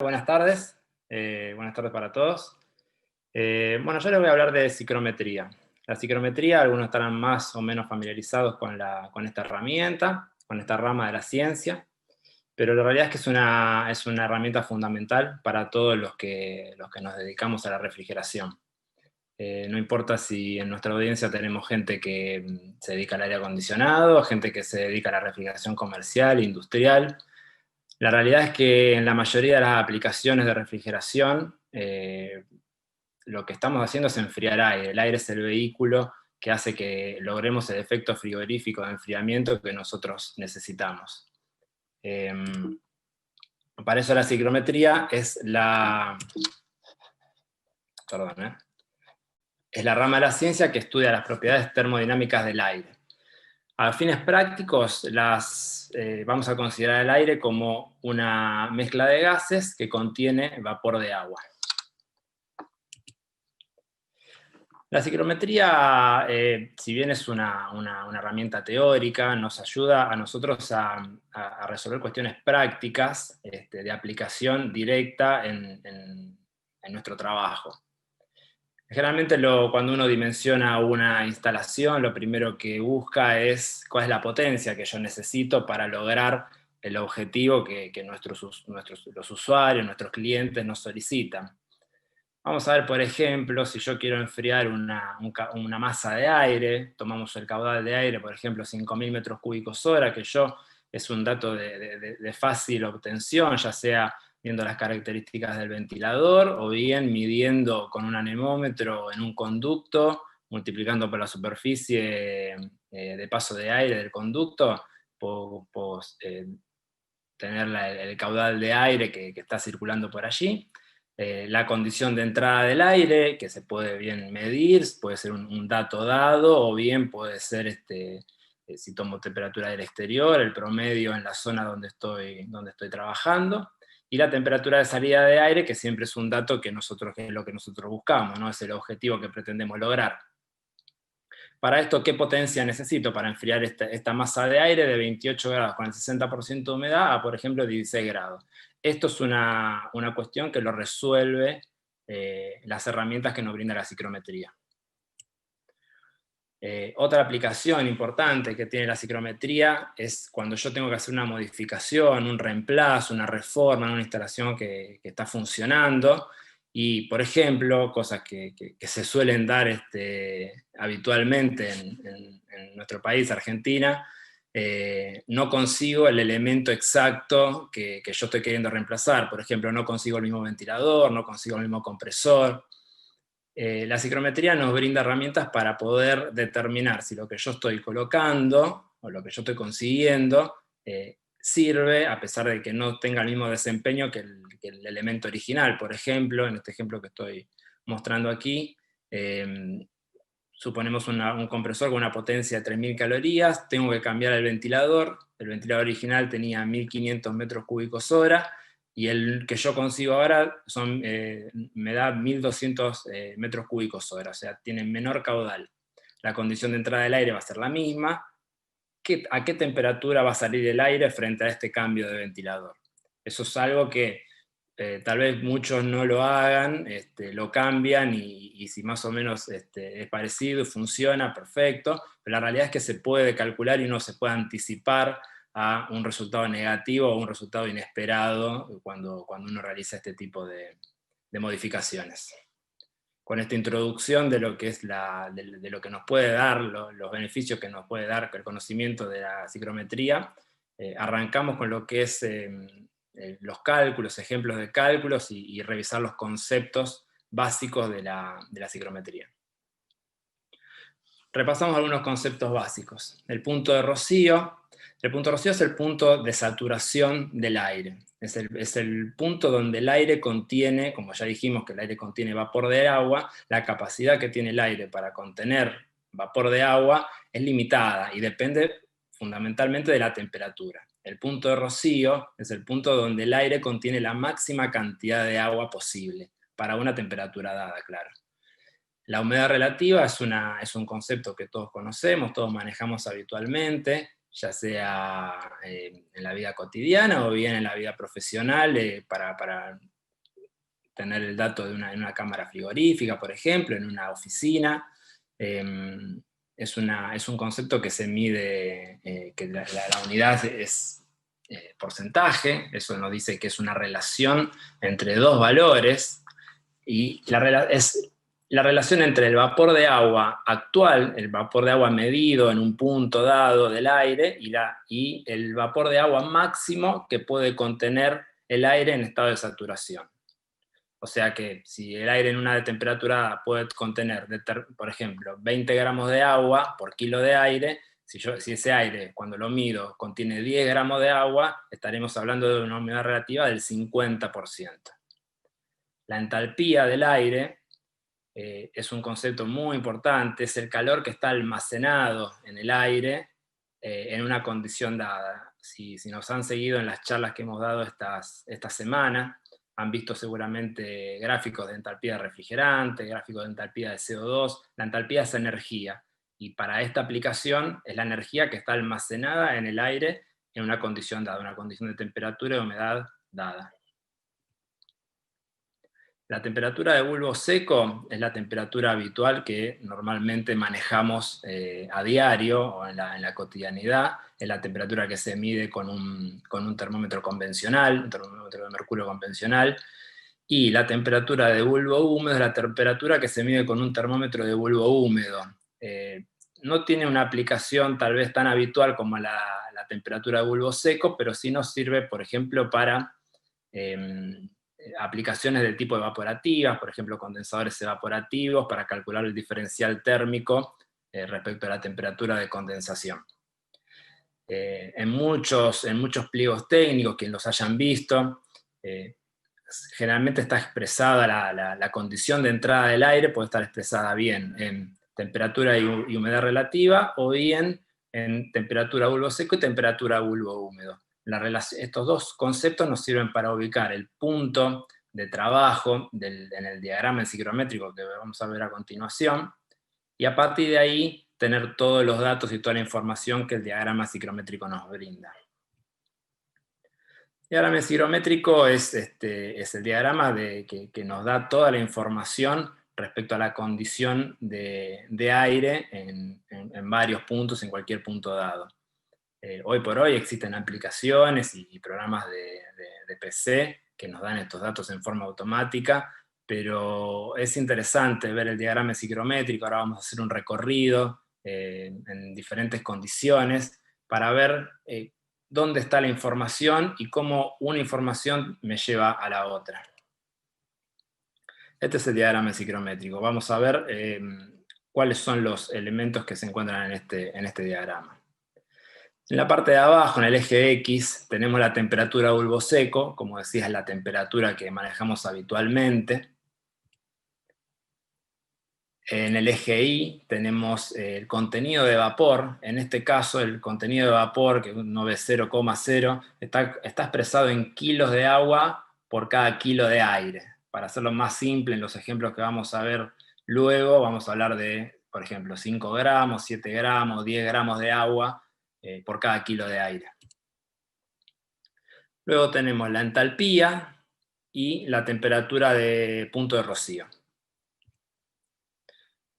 Buenas tardes. Buenas tardes para todos. Bueno, yo les voy a hablar de psicometría. La psicometría, algunos estarán más o menos familiarizados con esta herramienta, con esta rama de la ciencia, pero la realidad es que es una herramienta fundamental para todos los que nos dedicamos a la refrigeración. No importa si en nuestra audiencia tenemos gente que se dedica al aire acondicionado, gente que se dedica a la refrigeración comercial, industrial. La realidad es que en la mayoría de las aplicaciones de refrigeración, lo que estamos haciendo es enfriar aire. El aire es el vehículo que hace que logremos el efecto frigorífico de enfriamiento que nosotros necesitamos. Para eso la ciclometría perdón, es la rama de la ciencia que estudia las propiedades termodinámicas del aire. A fines prácticos, vamos a considerar el aire como una mezcla de gases que contiene vapor de agua. La ciclometría, si bien es una herramienta teórica, nos ayuda a nosotros a resolver cuestiones prácticas de aplicación directa en nuestro trabajo. Generalmente cuando uno dimensiona una instalación, lo primero que busca es cuál es la potencia que yo necesito para lograr el objetivo que los usuarios, nuestros clientes nos solicitan. Vamos a ver, por ejemplo, si yo quiero enfriar una masa de aire, tomamos el caudal de aire, por ejemplo, 5.000 metros cúbicos hora, es un dato de fácil obtención, ya sea viendo las características del ventilador o bien midiendo con un anemómetro en un conducto, multiplicando por la superficie de paso de aire del conducto, tener el caudal de aire que está circulando por allí. La condición de entrada del aire, que se puede bien medir, puede ser un dato dado, o bien puede ser, si tomo temperatura del exterior, el promedio en la zona donde estoy trabajando, y la temperatura de salida de aire, que siempre es un dato que es lo que nosotros buscamos, ¿no? Es el objetivo que pretendemos lograr. Para esto, ¿qué potencia necesito para enfriar esta masa de aire de 28 grados con el 60% de humedad a, por ejemplo, 16 grados? Esto es una cuestión que lo resuelve las herramientas que nos brinda la ciclometría. Otra aplicación importante que tiene la ciclometría es cuando yo tengo que hacer una modificación, un reemplazo, una reforma en una instalación que está funcionando. Y, por ejemplo, cosas que se suelen dar habitualmente en nuestro país, Argentina, no consigo el elemento exacto que yo estoy queriendo reemplazar. Por ejemplo, no consigo el mismo ventilador, no consigo el mismo compresor. La ciclometría nos brinda herramientas para poder determinar si lo que yo estoy colocando o lo que yo estoy consiguiendo sirve, a pesar de que no tenga el mismo desempeño que el elemento original. Por ejemplo, en este ejemplo que estoy mostrando aquí, suponemos un compresor con una potencia de 3.000 calorías, tengo que cambiar el ventilador original tenía 1.500 metros cúbicos hora, y el que yo consigo ahora me da 1.200 metros cúbicos hora, o sea, tiene menor caudal. La condición de entrada del aire va a ser la misma. ¿A qué temperatura va a salir el aire frente a este cambio de ventilador? Eso es algo que tal vez muchos no lo hagan, lo cambian y si más o menos es parecido y funciona, perfecto, pero la realidad es que se puede calcular y uno se puede anticipar a un resultado negativo o un resultado inesperado cuando uno realiza este tipo de modificaciones. Con esta introducción de lo que es de lo que nos puede dar, los beneficios que nos puede dar el conocimiento de la ciclometría, arrancamos con lo que es los cálculos, ejemplos de cálculos y revisar los conceptos básicos de la ciclometría. Repasamos algunos conceptos básicos. El punto de rocío es el punto de saturación del aire. Es el punto donde el aire contiene, como ya dijimos que el aire contiene vapor de agua, la capacidad que tiene el aire para contener vapor de agua es limitada y depende fundamentalmente de la temperatura. El punto de rocío es el punto donde el aire contiene la máxima cantidad de agua posible, para una temperatura dada, claro. La humedad relativa es un concepto que todos conocemos, todos manejamos habitualmente. ya sea en la vida cotidiana o bien en la vida profesional, para tener el dato en una cámara frigorífica, por ejemplo, en una oficina. Es un concepto que se mide, que la unidad es porcentaje, eso nos dice que es una relación entre dos valores, y es la relación entre el vapor de agua actual, el vapor de agua medido en un punto dado del aire, y el vapor de agua máximo que puede contener el aire en estado de saturación. O sea que si el aire en una temperatura puede contener, por ejemplo, 20 gramos de agua por kilo de aire, si ese aire, cuando lo mido, contiene 10 gramos de agua, estaremos hablando de una humedad relativa del 50%. La entalpía del aire es un concepto muy importante, es el calor que está almacenado en el aire en una condición dada. Si nos han seguido en las charlas que hemos dado esta semana, han visto seguramente gráficos de entalpía de refrigerante, gráficos de entalpía de CO2. La entalpía es energía, y para esta aplicación es la energía que está almacenada en el aire en una condición dada, una condición de temperatura y humedad dada. La temperatura de bulbo seco es la temperatura habitual que normalmente manejamos a diario o en la cotidianidad. Es la temperatura que se mide con un termómetro convencional, un termómetro de mercurio convencional. Y la temperatura de bulbo húmedo es la temperatura que se mide con un termómetro de bulbo húmedo. No tiene una aplicación tal vez tan habitual como la temperatura de bulbo seco, pero sí nos sirve, por ejemplo, para aplicaciones de tipo evaporativas, por ejemplo, condensadores evaporativos, para calcular el diferencial térmico respecto a la temperatura de condensación. En muchos pliegos técnicos, quien los hayan visto, generalmente está expresada la condición de entrada del aire, puede estar expresada bien en temperatura y humedad relativa, o bien en temperatura bulbo seco y temperatura bulbo húmedo. Estos dos conceptos nos sirven para ubicar el punto de trabajo en el diagrama enciclométrico que vamos a ver a continuación, y a partir de ahí tener todos los datos y toda la información que el diagrama enciclométrico nos brinda. El diagrama enciclométrico es el diagrama que nos da toda la información respecto a la condición de aire en varios puntos, en cualquier punto dado. Hoy por hoy existen aplicaciones y programas de PC que nos dan estos datos en forma automática, pero es interesante ver el diagrama enciclométrico. Ahora vamos a hacer un recorrido en diferentes condiciones para ver dónde está la información y cómo una información me lleva a la otra. Este es el diagrama enciclométrico. Vamos a ver cuáles son los elementos que se encuentran en este diagrama. En la parte de abajo, en el eje X, tenemos la temperatura bulbo seco, como decía, es la temperatura que manejamos habitualmente. En el eje Y tenemos el contenido de vapor. En este caso, el contenido de vapor, que uno ve 0,0, está expresado en kilos de agua por cada kilo de aire. Para hacerlo más simple, en los ejemplos que vamos a ver luego, vamos a hablar de, por ejemplo, 5 gramos, 7 gramos, 10 gramos de agua por cada kilo de aire. Luego tenemos la entalpía y la temperatura de punto de rocío.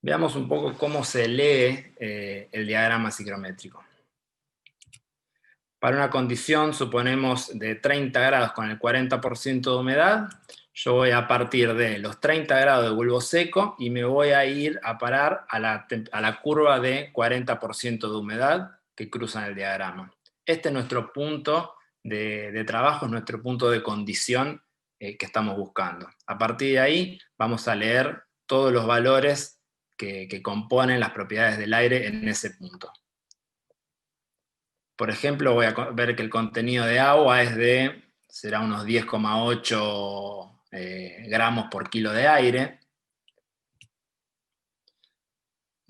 Veamos un poco cómo se lee el diagrama enciclométrico. Para una condición, suponemos, de 30 grados con el 40% de humedad, yo voy a partir de los 30 grados de bulbo seco y me voy a ir a parar a la curva de 40% de humedad que cruza en el diagrama. Este es nuestro punto de trabajo, es nuestro punto de condición que estamos buscando. A partir de ahí vamos a leer todos los valores que componen las propiedades del aire en ese punto. Por ejemplo, voy a ver que el contenido de agua será unos 10,8 gramos por kilo de aire.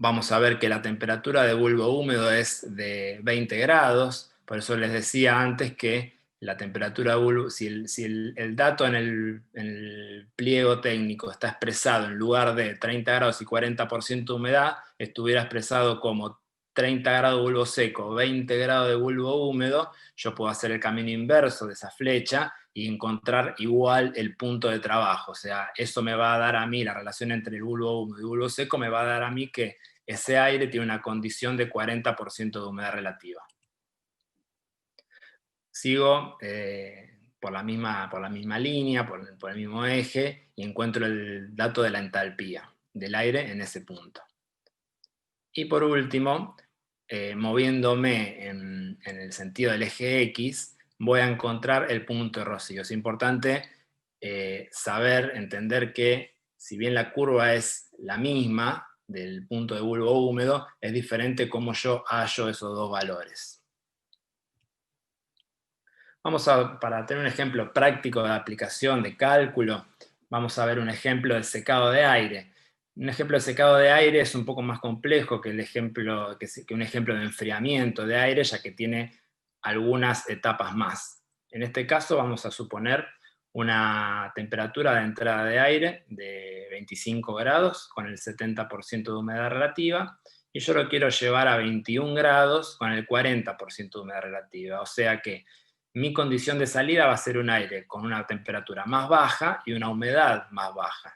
Vamos a ver que la temperatura de bulbo húmedo es de 20 grados, por eso les decía antes que la temperatura de bulbo, si el dato en el pliego técnico está expresado en lugar de 30 grados y 40% de humedad, estuviera expresado como 30 grados de bulbo seco, 20 grados de bulbo húmedo, yo puedo hacer el camino inverso de esa flecha y encontrar igual el punto de trabajo. O sea, eso me va a dar a mí, la relación entre el bulbo húmedo y el bulbo seco me va a dar a mí que ese aire tiene una condición de 40% de humedad relativa. Sigo por la misma línea, por el mismo eje, y encuentro el dato de la entalpía del aire en ese punto. Y por último, moviéndome en el sentido del eje X, voy a encontrar el punto de rocío. Es importante saber, entender que si bien la curva es la misma del punto de bulbo húmedo, es diferente cómo yo hallo esos dos valores. Para tener un ejemplo práctico de aplicación de cálculo, vamos a ver un ejemplo de secado de aire. Un ejemplo de secado de aire es un poco más complejo que un ejemplo de enfriamiento de aire, ya que tiene algunas etapas más. En este caso vamos a suponer una temperatura de entrada de aire de 25 grados con el 70% de humedad relativa, y yo lo quiero llevar a 21 grados con el 40% de humedad relativa. O sea que mi condición de salida va a ser un aire con una temperatura más baja y una humedad más baja.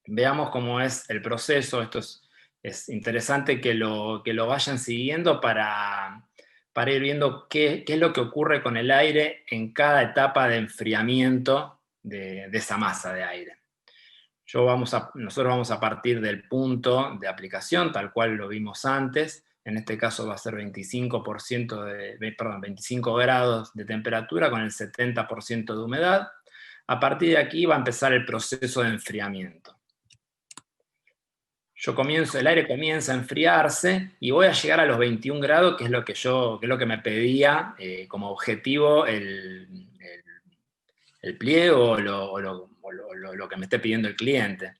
Veamos cómo es el proceso. Esto es interesante que lo vayan siguiendo para ir viendo qué es lo que ocurre con el aire en cada etapa de enfriamiento de esa masa de aire. Nosotros vamos a partir del punto de aplicación, tal cual lo vimos antes. En este caso va a ser 25 grados de temperatura con el 70% de humedad. A partir de aquí va a empezar el proceso de enfriamiento. El aire comienza a enfriarse y voy a llegar a los 21 grados, que es lo que me pedía como objetivo el pliego o lo que me esté pidiendo el cliente.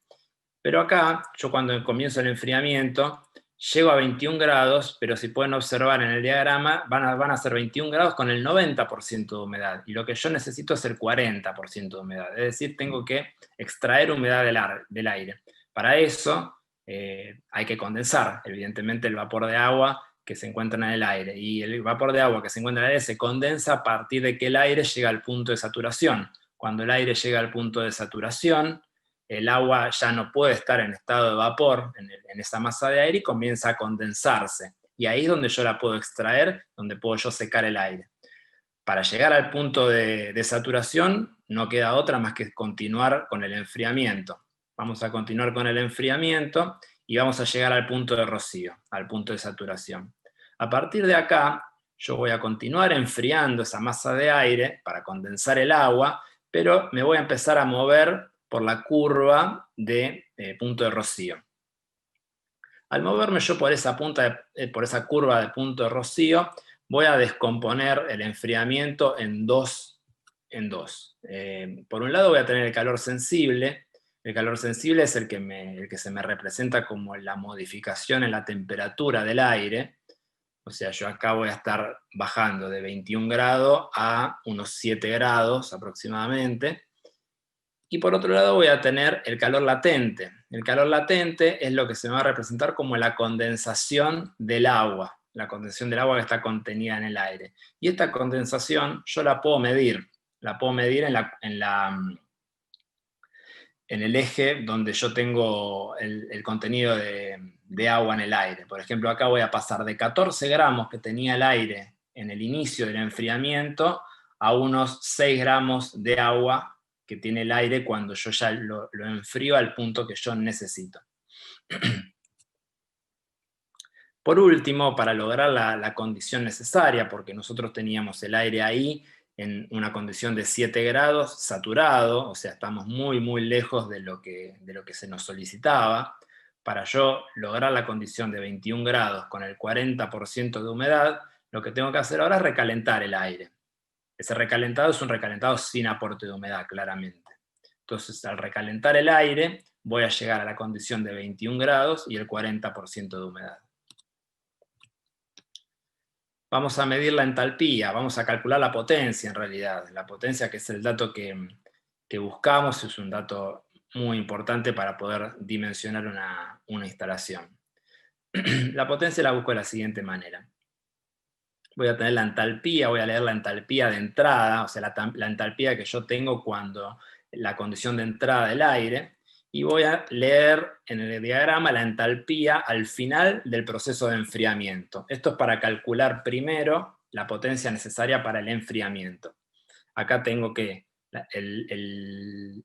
Pero acá, yo cuando comienzo el enfriamiento, llego a 21 grados, pero si pueden observar en el diagrama, van a ser 21 grados con el 90% de humedad, y lo que yo necesito es el 40% de humedad, es decir, tengo que extraer humedad del aire. Para eso hay que condensar, evidentemente, el vapor de agua que se encuentra en el aire, y el vapor de agua que se encuentra en el aire se condensa a partir de que el aire llega al punto de saturación. Cuando el aire llega al punto de saturación, el agua ya no puede estar en estado de vapor en esa masa de aire y comienza a condensarse. Y ahí es donde yo la puedo extraer, donde puedo yo secar el aire. Para llegar al punto de saturación no queda otra más que continuar con el enfriamiento. Vamos a continuar con el enfriamiento y vamos a llegar al punto de rocío, al punto de saturación. A partir de acá, yo voy a continuar enfriando esa masa de aire para condensar el agua, pero me voy a empezar a mover por la curva de punto de rocío. Al moverme yo por esa curva de punto de rocío, voy a descomponer el enfriamiento en dos. Por un lado voy a tener el calor sensible. El calor sensible es el que se me representa como la modificación en la temperatura del aire. O sea, yo acá voy a estar bajando de 21 grados a unos 7 grados aproximadamente. Y por otro lado voy a tener el calor latente. El calor latente es lo que se me va a representar como la condensación del agua que está contenida en el aire. Y esta condensación yo la puedo medir en el eje donde yo tengo el contenido de agua en el aire. Por ejemplo, acá voy a pasar de 14 gramos que tenía el aire en el inicio del enfriamiento a unos 6 gramos de agua que tiene el aire cuando yo ya lo enfrío al punto que yo necesito. Por último, para lograr la condición necesaria, porque nosotros teníamos el aire ahí en una condición de 7 grados saturado, o sea, estamos muy, muy lejos de lo que se nos solicitaba. Para yo lograr la condición de 21 grados con el 40% de humedad, lo que tengo que hacer ahora es recalentar el aire. Ese recalentado es un recalentado sin aporte de humedad, claramente. Entonces, al recalentar el aire, voy a llegar a la condición de 21 grados y el 40% de humedad. Vamos a medir la entalpía, vamos a calcular la potencia en realidad. La potencia, que es el dato que buscamos, es un dato muy importante para poder dimensionar una instalación. La potencia la busco de la siguiente manera. Voy a tener la entalpía, voy a leer la entalpía de entrada, o sea, la entalpía que yo tengo cuando la condición de entrada del aire, y voy a leer en el diagrama la entalpía al final del proceso de enfriamiento. Esto es para calcular primero la potencia necesaria para el enfriamiento. Acá tengo que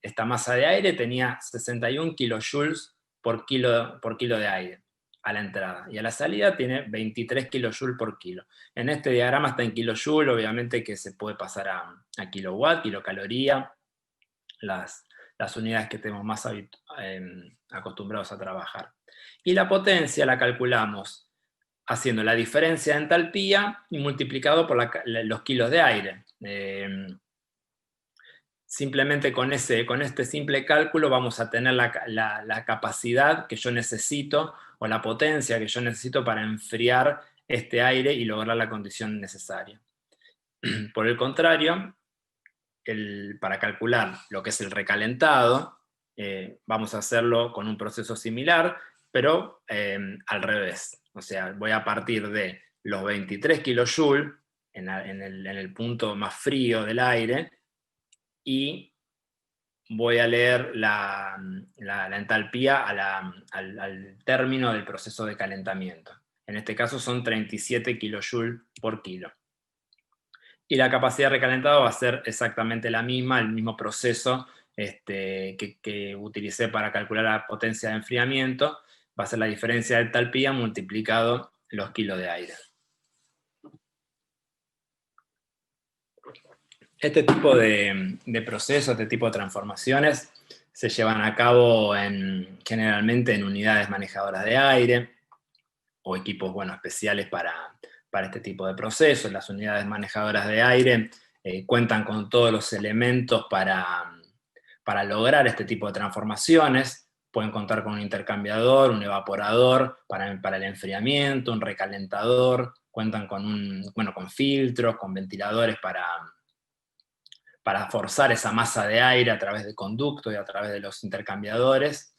esta masa de aire tenía 61 kilojoules por kilo de aire a la entrada, y a la salida tiene 23 kilojoules por kilo. En este diagrama está en kilojoules, obviamente que se puede pasar a kilowatt, kilocaloría, las unidades que tenemos más acostumbrados a trabajar. Y la potencia la calculamos haciendo la diferencia de entalpía y multiplicado por los kilos de aire. Simplemente con este simple cálculo vamos a tener la capacidad que yo necesito, o la potencia que yo necesito para enfriar este aire y lograr la condición necesaria. Por el contrario, para calcular lo que es el recalentado, vamos a hacerlo con un proceso similar, pero al revés. O sea, voy a partir de los 23 kilojoules en el punto más frío del aire, y voy a leer la entalpía al término del proceso de calentamiento. En este caso son 37 kilojoules por kilo. Y la capacidad de recalentado va a ser exactamente la misma, el mismo proceso que utilicé para calcular la potencia de enfriamiento. Va a ser la diferencia de entalpía multiplicado los kilos de aire. Este tipo de procesos, este tipo de transformaciones, se llevan a cabo generalmente en unidades manejadoras de aire o equipos especiales para este tipo de procesos. Las unidades manejadoras de aire cuentan con todos los elementos para lograr este tipo de transformaciones. Pueden contar con un intercambiador, un evaporador para el enfriamiento, un recalentador, cuentan con filtros, con ventiladores para forzar esa masa de aire a través de conductos y a través de los intercambiadores.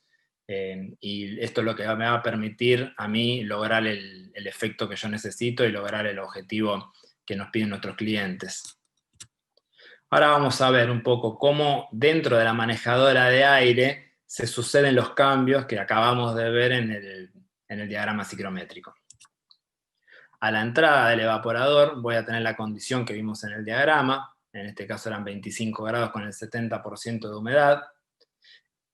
Y esto es lo que me va a permitir a mí lograr el efecto que yo necesito y lograr el objetivo que nos piden nuestros clientes. Ahora vamos a ver un poco cómo dentro de la manejadora de aire se suceden los cambios que acabamos de ver en el diagrama ciclométrico. A la entrada del evaporador voy a tener la condición que vimos en el diagrama. En este caso eran 25 grados con el 70% de humedad.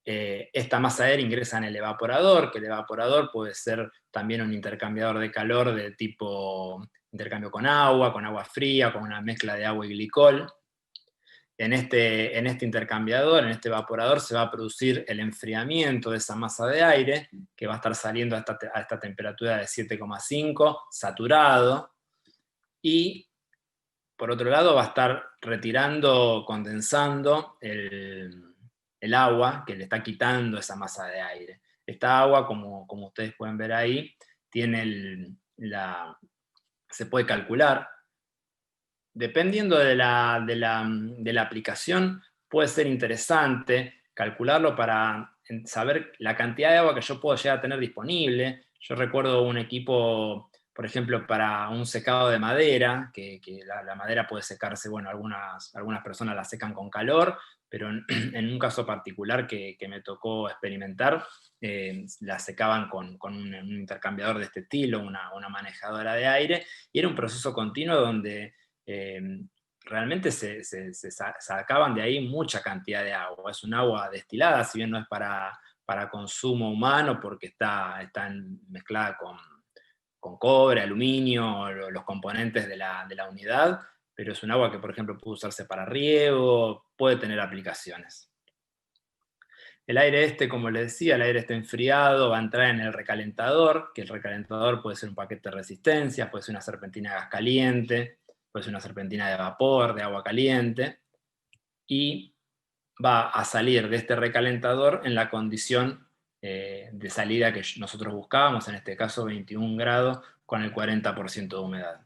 Esta masa de aire ingresa en el evaporador, que el evaporador puede ser también un intercambiador de calor de tipo intercambio con agua fría, con una mezcla de agua y glicol. En este intercambiador, en este evaporador, se va a producir el enfriamiento de esa masa de aire, que va a estar saliendo a esta temperatura de 7,5, saturado, y por otro lado va a estar retirando, condensando el agua que le está quitando esa masa de aire. Esta agua, como ustedes pueden ver ahí, se puede calcular. Dependiendo de la aplicación, puede ser interesante calcularlo para saber la cantidad de agua que yo puedo llegar a tener disponible. Yo recuerdo un equipo, por ejemplo, para un secado de madera, que la madera puede secarse, algunas personas la secan con calor, pero en un caso particular que me tocó experimentar, la secaban con un intercambiador de este estilo, una manejadora de aire, y era un proceso continuo donde realmente se sacaban de ahí mucha cantidad de agua. Es un agua destilada, si bien no es para consumo humano, porque está mezclada con cobre, aluminio, los componentes de la unidad, pero es un agua que, por ejemplo, puede usarse para riego, puede tener aplicaciones. El aire como les decía, el aire enfriado, va a entrar en el recalentador, que el recalentador puede ser un paquete de resistencia, puede ser una serpentina de gas caliente, puede ser una serpentina de vapor, de agua caliente, y va a salir de este recalentador en la condición de salida que nosotros buscábamos, en este caso 21 grados con el 40% de humedad.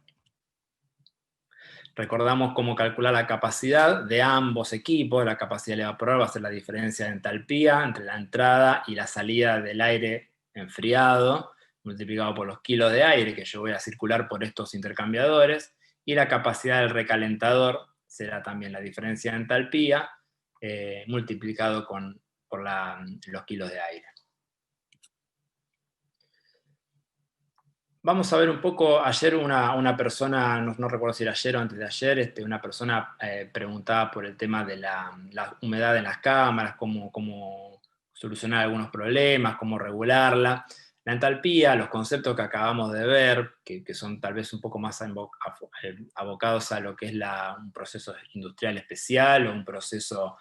Recordamos cómo calcular la capacidad de ambos equipos. La capacidad del evaporador va a ser la diferencia de entalpía entre la entrada y la salida del aire enfriado, multiplicado por los kilos de aire que yo voy a circular por estos intercambiadores, y la capacidad del recalentador será también la diferencia de entalpía, multiplicado por los kilos de aire. Vamos a ver un poco, ayer una persona, no recuerdo si era ayer o antes de ayer, una persona preguntaba por el tema de la humedad en las cámaras, cómo solucionar algunos problemas, cómo regularla. La entalpía, los conceptos que acabamos de ver, que son tal vez un poco más abocados a lo que es un proceso industrial especial o un proceso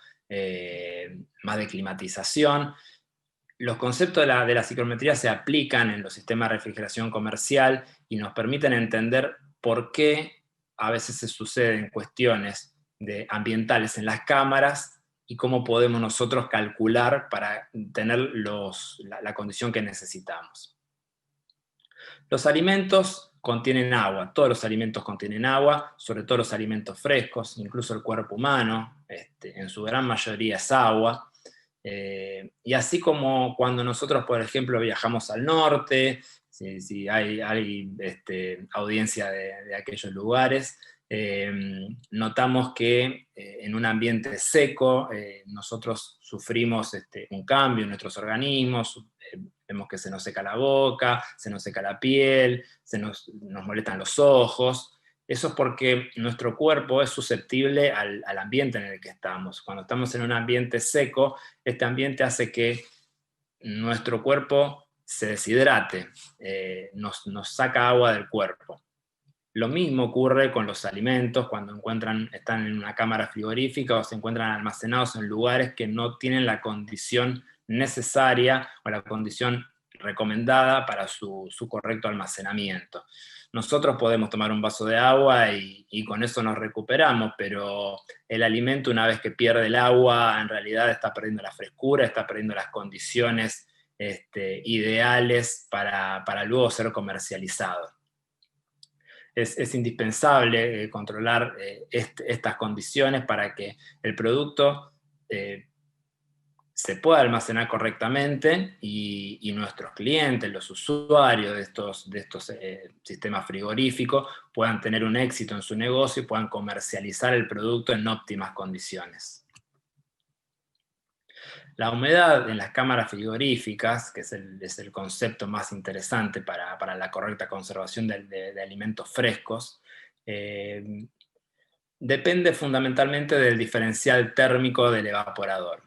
más de climatización. Los conceptos de la psicometría se aplican en los sistemas de refrigeración comercial y nos permiten entender por qué a veces se suceden cuestiones ambientales en las cámaras y cómo podemos nosotros calcular para tener la condición que necesitamos. Los alimentos contienen agua, todos los alimentos contienen agua, sobre todo los alimentos frescos, incluso el cuerpo humano, en su gran mayoría es agua. Y así como cuando nosotros, por ejemplo, viajamos al norte, si hay audiencia de aquellos lugares, notamos que en un ambiente seco nosotros sufrimos un cambio en nuestros organismos, vemos que se nos seca la boca, se nos seca la piel, nos molestan los ojos. Eso es porque nuestro cuerpo es susceptible al ambiente en el que estamos. Cuando estamos en un ambiente seco, este ambiente hace que nuestro cuerpo se deshidrate, nos saca agua del cuerpo. Lo mismo ocurre con los alimentos cuando están en una cámara frigorífica o se encuentran almacenados en lugares que no tienen la condición necesaria o la condición recomendada para su correcto almacenamiento. Nosotros podemos tomar un vaso de agua y con eso nos recuperamos, pero el alimento, una vez que pierde el agua, en realidad está perdiendo la frescura, está perdiendo las condiciones ideales para luego ser comercializado. Es indispensable controlar estas condiciones para que el producto se pueda almacenar correctamente y nuestros clientes, los usuarios de estos sistemas frigoríficos puedan tener un éxito en su negocio y puedan comercializar el producto en óptimas condiciones. La humedad en las cámaras frigoríficas, que es el concepto más interesante para la correcta conservación de alimentos frescos, depende fundamentalmente del diferencial térmico del evaporador.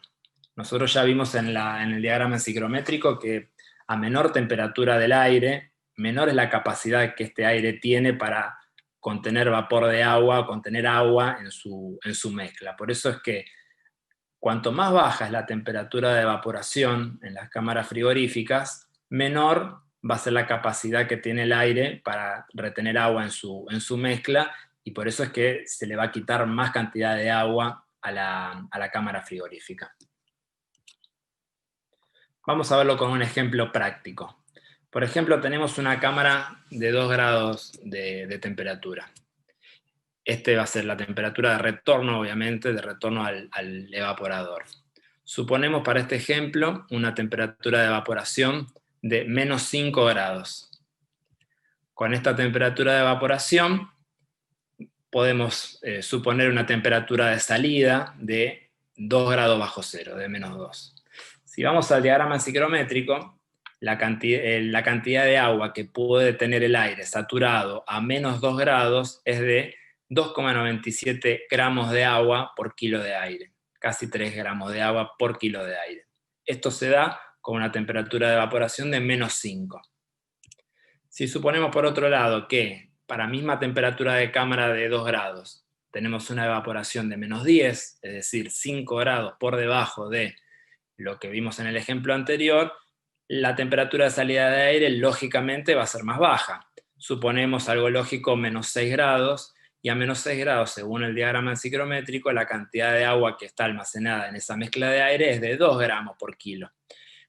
Nosotros ya vimos en el diagrama psicométrico que a menor temperatura del aire, menor es la capacidad que este aire tiene para contener vapor de agua, contener agua en su mezcla. Por eso es que cuanto más baja es la temperatura de evaporación en las cámaras frigoríficas, menor va a ser la capacidad que tiene el aire para retener agua en su mezcla, y por eso es que se le va a quitar más cantidad de agua a la cámara frigorífica. Vamos a verlo con un ejemplo práctico. Por ejemplo, tenemos una cámara de 2 grados de temperatura. Va a ser la temperatura de retorno, obviamente, de retorno al evaporador. Suponemos para este ejemplo una temperatura de evaporación de menos 5 grados. Con esta temperatura de evaporación podemos suponer una temperatura de salida de 2 grados bajo cero, de menos 2. Si vamos al diagrama psicométrico, la cantidad de agua que puede tener el aire saturado a menos 2 grados es de 2,97 gramos de agua por kilo de aire, casi 3 gramos de agua por kilo de aire. Esto se da con una temperatura de evaporación de menos 5. Si suponemos por otro lado que para misma temperatura de cámara de 2 grados tenemos una evaporación de menos 10, es decir, 5 grados por debajo de lo que vimos en el ejemplo anterior, la temperatura de salida de aire lógicamente va a ser más baja. Suponemos algo lógico, menos 6 grados, y a menos 6 grados, según el diagrama psicométrico, la cantidad de agua que está almacenada en esa mezcla de aire es de 2 gramos por kilo.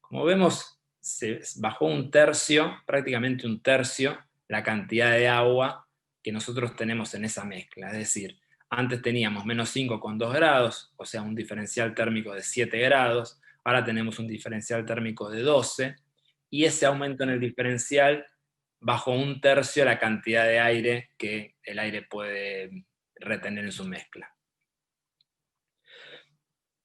Como vemos, se bajó un tercio, prácticamente un tercio, la cantidad de agua que nosotros tenemos en esa mezcla. Es decir, antes teníamos menos 5 con 2 grados, o sea, un diferencial térmico de 7 grados, ahora tenemos un diferencial térmico de 12, y ese aumento en el diferencial bajó 1/3 la cantidad de aire que el aire puede retener en su mezcla.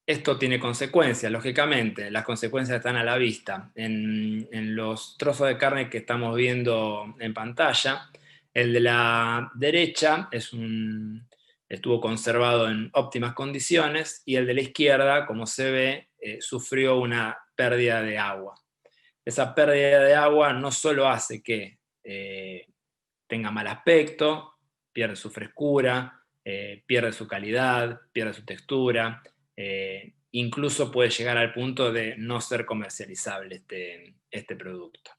Esto tiene consecuencias, lógicamente, las consecuencias están a la vista. En los trozos de carne que estamos viendo en pantalla, el de la derecha estuvo conservado en óptimas condiciones y el de la izquierda, como se ve, sufrió una pérdida de agua. Esa pérdida de agua no solo hace que tenga mal aspecto, pierde su frescura, pierde su calidad, pierde su textura, incluso puede llegar al punto de no ser comercializable este producto.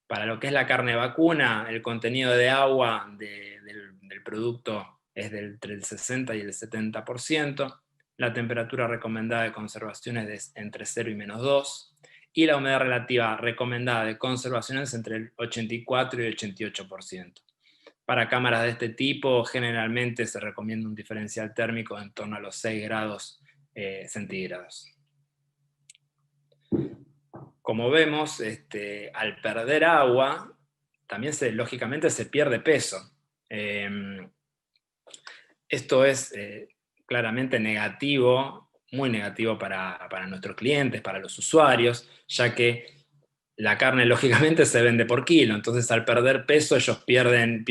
Para lo que es la carne vacuna, el contenido de agua del producto es entre el 60 y el 70%, la temperatura recomendada de conservación es entre 0 y -2, y la humedad relativa recomendada de conservación es entre el 84 y el 88%. Para cámaras de este tipo, generalmente se recomienda un diferencial térmico en torno a los 6 grados centígrados. Como vemos, al perder agua, también lógicamente se pierde peso. Esto es claramente negativo, muy negativo para nuestros clientes, para los usuarios, ya que la carne lógicamente se vende por kilo, entonces al perder peso ellos pierden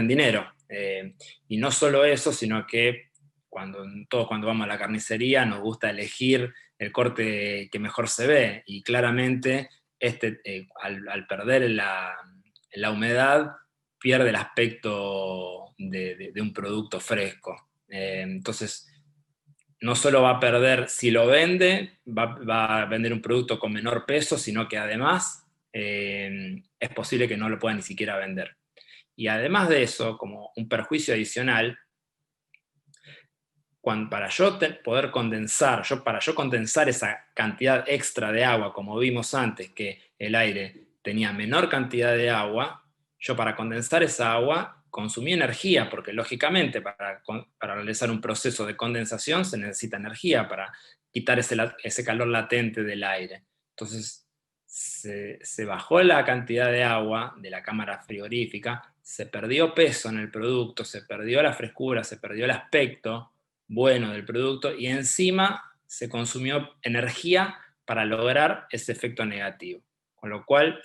dinero. Y no solo eso, sino que todos cuando vamos a la carnicería nos gusta elegir el corte que mejor se ve, y claramente al perder la humedad pierde el aspecto de un producto fresco. Entonces, no solo va a perder si lo vende, va a vender un producto con menor peso, sino que además es posible que no lo pueda ni siquiera vender. Y además de eso, como un perjuicio adicional, para yo poder condensar, para yo condensar esa cantidad extra de agua, como vimos antes, que el aire tenía menor cantidad de agua, yo para condensar esa agua consumí energía, porque lógicamente para realizar un proceso de condensación se necesita energía para quitar ese calor latente del aire. Entonces se bajó la cantidad de agua de la cámara frigorífica, se perdió peso en el producto, se perdió la frescura, se perdió el aspecto bueno del producto, y encima se consumió energía para lograr ese efecto negativo. Con lo cual,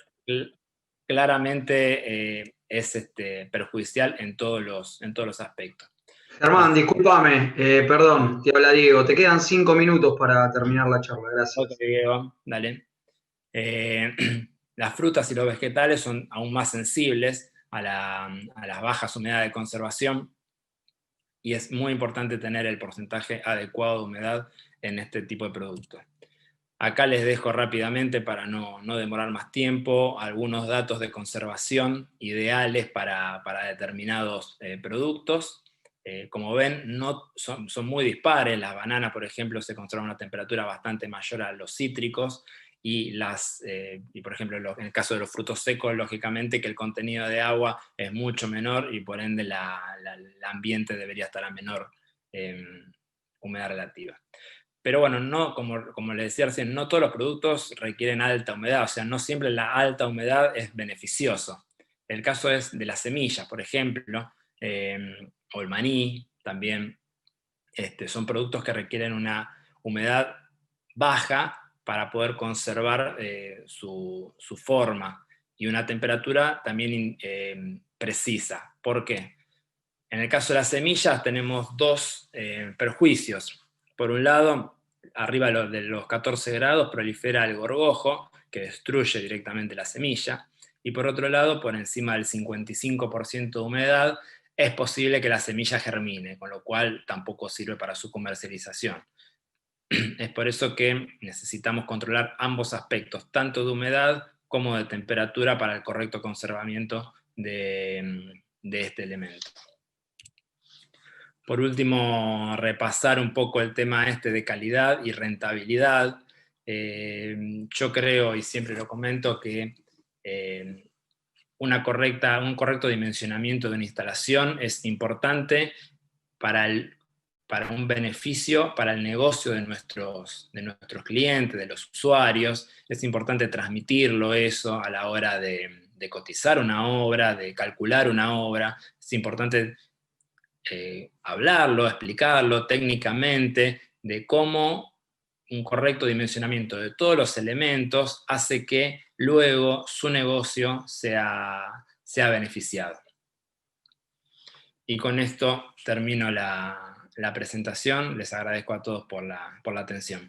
claramente es perjudicial en todos los aspectos. Germán, discúlpame, perdón, te habla Diego. Te quedan 5 minutos para terminar la charla, Ok, gracias. Diego, dale. Las frutas y los vegetales son aún más sensibles a las bajas humedades de conservación, y es muy importante tener el porcentaje adecuado de humedad en este tipo de productos. Acá les dejo rápidamente, para no demorar más tiempo, algunos datos de conservación ideales para determinados productos. Como ven, son muy dispares. Las bananas, por ejemplo, se conservan a una temperatura bastante mayor a los cítricos, y por ejemplo, en el caso de los frutos secos, lógicamente que el contenido de agua es mucho menor, y por ende el ambiente debería estar a menor humedad relativa. Pero bueno, como les decía recién, no todos los productos requieren alta humedad, o sea, no siempre la alta humedad es beneficioso. El caso es de las semillas, por ejemplo, o el maní también. Son productos que requieren una humedad baja para poder conservar su forma, y una temperatura también precisa. ¿Por qué? En el caso de las semillas tenemos dos perjuicios. Por un lado, arriba de los 14 grados prolifera el gorgojo, que destruye directamente la semilla, y por otro lado, por encima del 55% de humedad, es posible que la semilla germine, con lo cual tampoco sirve para su comercialización. Es por eso que necesitamos controlar ambos aspectos, tanto de humedad como de temperatura, para el correcto conservamiento de este elemento. Por último, repasar un poco el tema de calidad y rentabilidad. Yo creo, y siempre lo comento, que un correcto dimensionamiento de una instalación es importante para para un beneficio para el negocio de nuestros clientes, de los usuarios. Es importante transmitirlo eso a la hora de cotizar una obra, de calcular una obra. Es importante hablarlo, explicarlo técnicamente, de cómo un correcto dimensionamiento de todos los elementos hace que luego su negocio sea beneficiado. Y con esto termino la presentación. Les agradezco a todos por la atención.